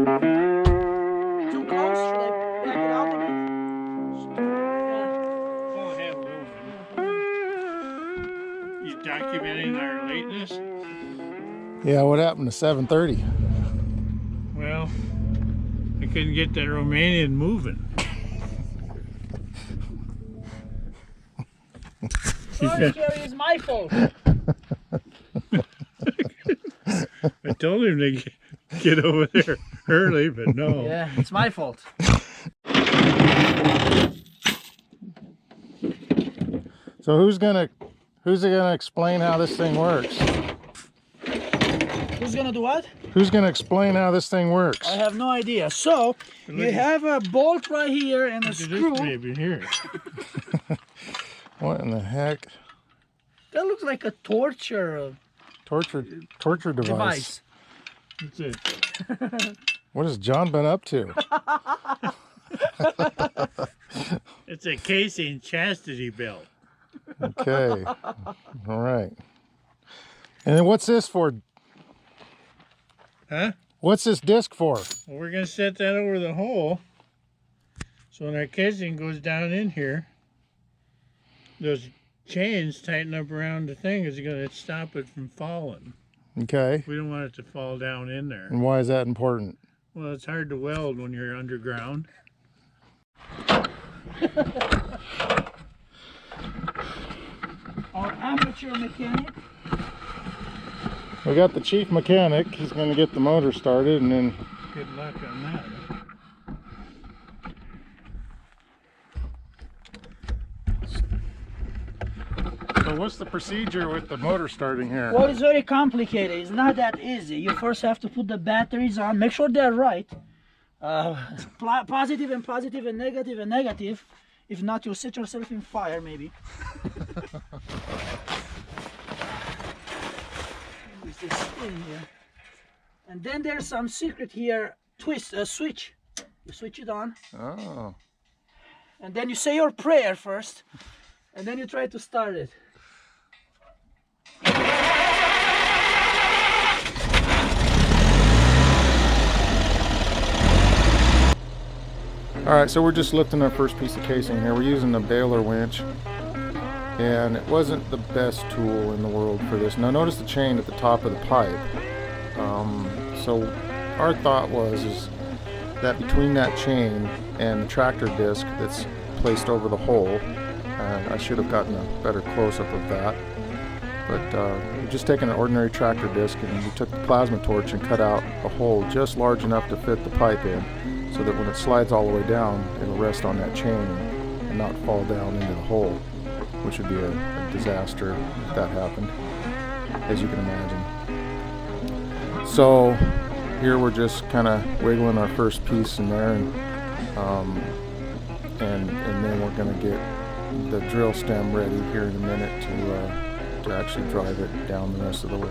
Too close? Should I back it out a bit? Oh, have a little bit. You documenting our lateness? Yeah, what happened to 7:30? Well, I couldn't get that Romanian moving. Sorry, Jerry, it's my fault. I told him to get over there early, but no. Yeah, it's my fault. So who's gonna explain how this thing works? Who's gonna do what? Who's gonna explain how this thing works? I have no idea. So, you have a bolt right here and a screw. Maybe here. What in the heck? That looks like a torture Torture device. That's it. What has John been up to? It's a casing chastity belt. Okay. All right. And then what's this for? Huh? What's this disc for? Well, we're going to set that over the hole. So when our casing goes down in here, those chains tighten up around the thing is going to stop it from falling. Okay. We don't want it to fall down in there. And why is that important? Well, it's hard to weld when you're underground. Our amateur mechanic. We got the chief mechanic. He's going to get the motor started, and then Good luck on that. So what's the procedure with the motor starting here? Well, it's very complicated. It's not that easy. You first have to put the batteries on. Make sure they're right. Positive and positive and negative and negative. If not, you'll set yourself in fire, maybe. There's this thing here. And then there's some secret here. Twist a switch. You switch it on. Oh. And then you say your prayer first. And then you try to start it. All right, so we're just lifting our first piece of casing here. We're using the baler winch, and it wasn't the best tool in the world for this. Now notice the chain at the top of the pipe. So our thought was that between that chain and the tractor disc that's placed over the hole, and I should have gotten a better close-up of that, but we're just taking an ordinary tractor disc, and we took the plasma torch and cut out a hole just large enough to fit the pipe in, so that when it slides all the way down, it'll rest on that chain and not fall down into the hole, which would be a disaster if that happened, as you can imagine. So here we're just kind of wiggling our first piece in there, and then we're going to get the drill stem ready here in a minute to actually drive it down the rest of the way.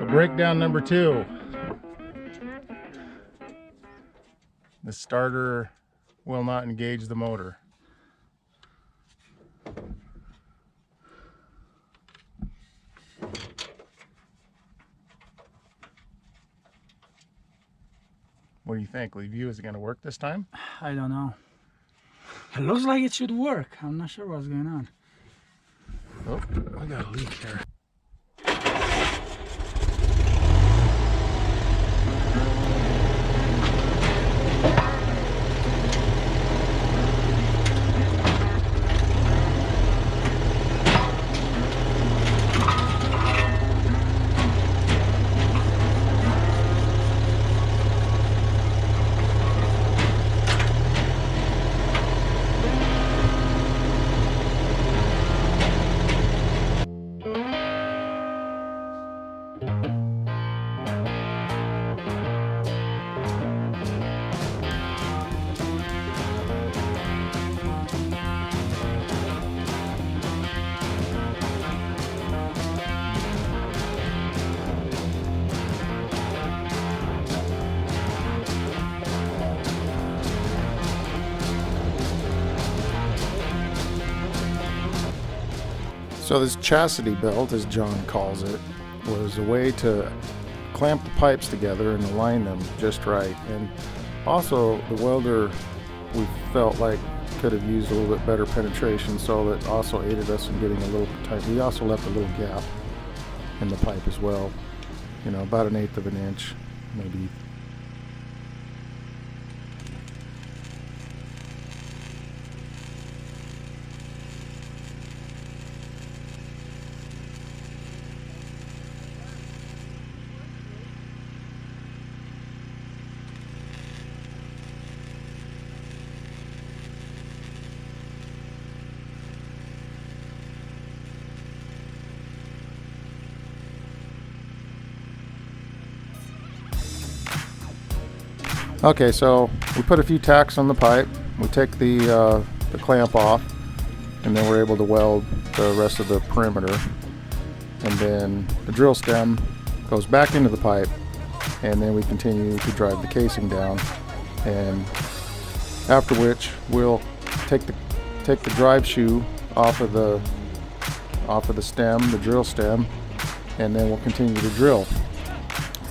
Breakdown number 2. The starter will not engage the motor. What do you think? Leave is it going to work this time? I don't know. It looks like it should work. I'm not sure what's going on. Oh, I got a leak here. So this chastity belt, as John calls it, was a way to clamp the pipes together and align them just right. And also the welder, we felt like, could have used a little bit better penetration, so that also aided us in getting a little tight. We also left a little gap in the pipe as well, you know, about 1/8 of an inch, maybe. Okay, so we put a few tacks on the pipe. We take the clamp off, and then we're able to weld the rest of the perimeter. And then the drill stem goes back into the pipe, and then we continue to drive the casing down. And after which we'll take the drive shoe off of the stem, the drill stem, and then we'll continue to drill.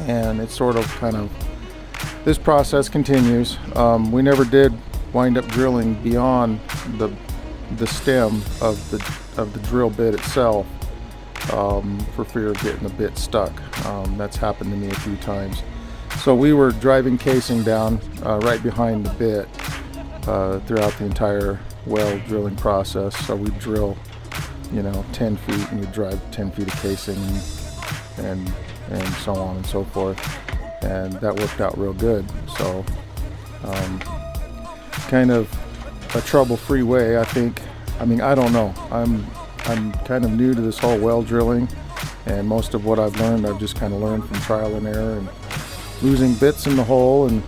And it's sort of kind of, this process continues. We never did wind up drilling beyond the stem of the drill bit itself, for fear of getting the bit stuck. That's happened to me a few times. So we were driving casing down right behind the bit throughout the entire weld drilling process. So we drill, 10 feet, and we drive 10 feet of casing, and so on and so forth. And that worked out real good. So kind of a trouble-free way, I think. I mean, I don't know. I'm kind of new to this whole weld drilling, and most of what I've learned, I've just kind of learned from trial and error and losing bits in the hole and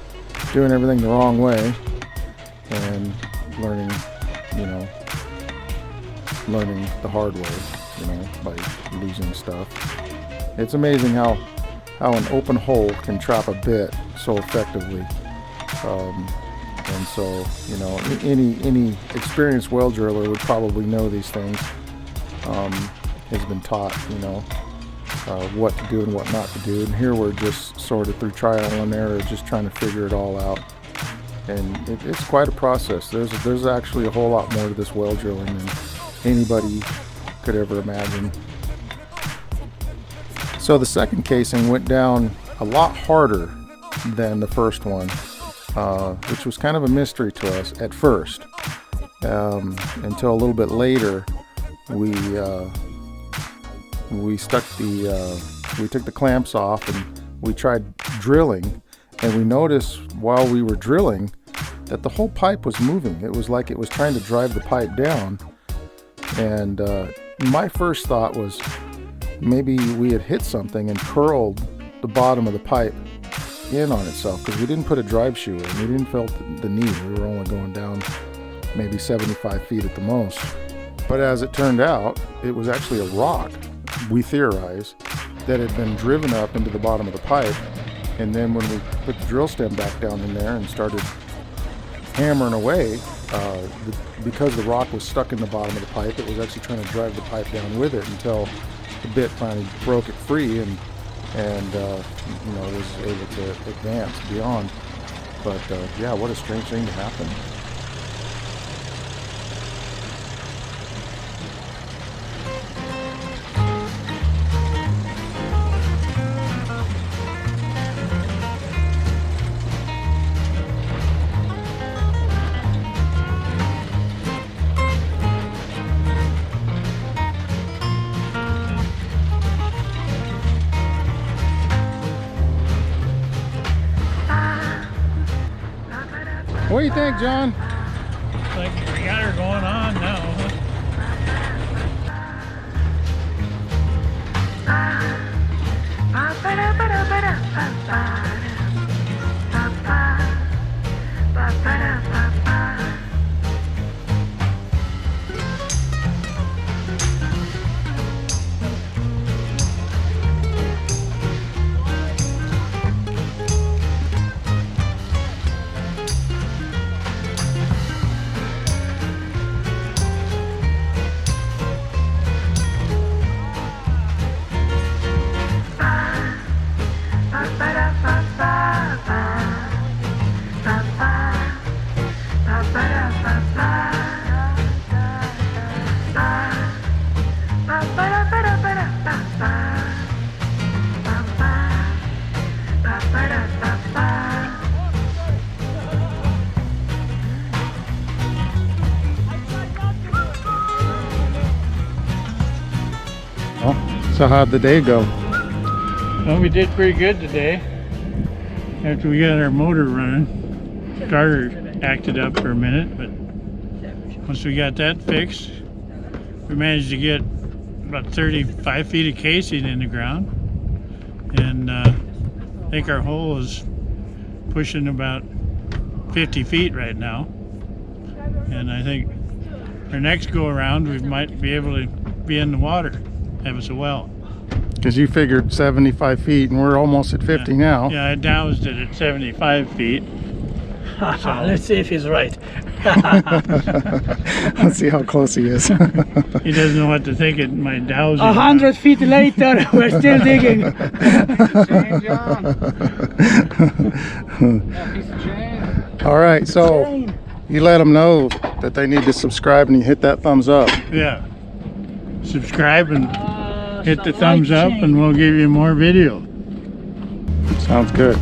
doing everything the wrong way, and learning the hard way, by losing stuff. It's amazing how an open hole can trap a bit so effectively. And so, any experienced weld driller would probably know these things. Has been taught, what to do and what not to do. And here we're just sort of through trial and error, just trying to figure it all out. And it's quite a process. There's actually a whole lot more to this weld drilling than anybody could ever imagine. So the second casing went down a lot harder than the first one, which was kind of a mystery to us at first, until a little bit later we took the clamps off and we tried drilling, and we noticed while we were drilling that the whole pipe was moving. It was like it was trying to drive the pipe down, and my first thought was maybe we had hit something and curled the bottom of the pipe in on itself, because we didn't put a drive shoe in. We didn't feel the need. We were only going down maybe 75 feet at the most. But as it turned out, it was actually a rock, we theorized, that had been driven up into the bottom of the pipe. And then when we put the drill stem back down in there and started hammering away, because the rock was stuck in the bottom of the pipe, it was actually trying to drive the pipe down with it until the bit finally broke it free and was able to advance beyond. But yeah, what a strange thing to happen. do you think, John? Looks like we got her going on now. So how'd the day go? Well, we did pretty good today. After we got our motor running, starter acted up for a minute, but once we got that fixed, we managed to get about 35 feet of casing in the ground, and I think our hole is pushing about 50 feet right now. And I think our next go around we might be able to be in the water, have us a well. Because you figured 75 feet and we're almost at 50 now. Yeah, I doused it at 75 feet. So, let's see if he's right. Let's see how close he is. he doesn't know what to think of my dowsing. 100 feet later, we're still digging. All right, so you let them know that they need to subscribe and you hit that thumbs up. Yeah. Subscribe and hit the thumbs up and we'll give you more video. Sounds good.